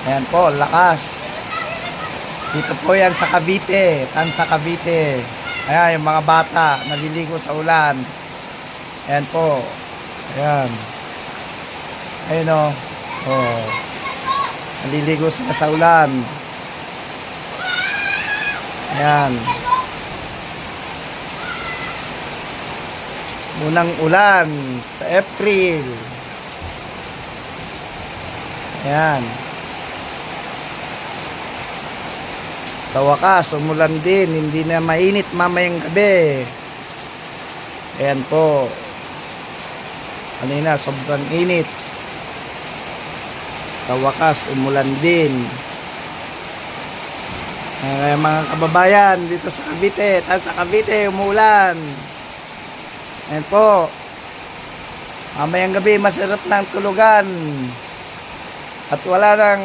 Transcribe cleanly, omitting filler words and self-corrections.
Ayan po, lakas. Dito po yan sa Cavite, sa Cavite. Ayan, yung mga bata, naliligo sa ulan. Ayan po. Ayan. Ayun o. Oh. Naliligo sila sa ulan. Ayan. Unang ulan sa April. Ayan. Sa wakas, umulan din. Hindi na mainit mamayang gabi. Ayan po. Kanina, sobrang init. Sa wakas, umulan din. Ayan, mga kababayan, dito sa Cavite. Sa Cavite, umulan. Ayan po. Mamayang gabi, masarap ng tulugan. At wala nang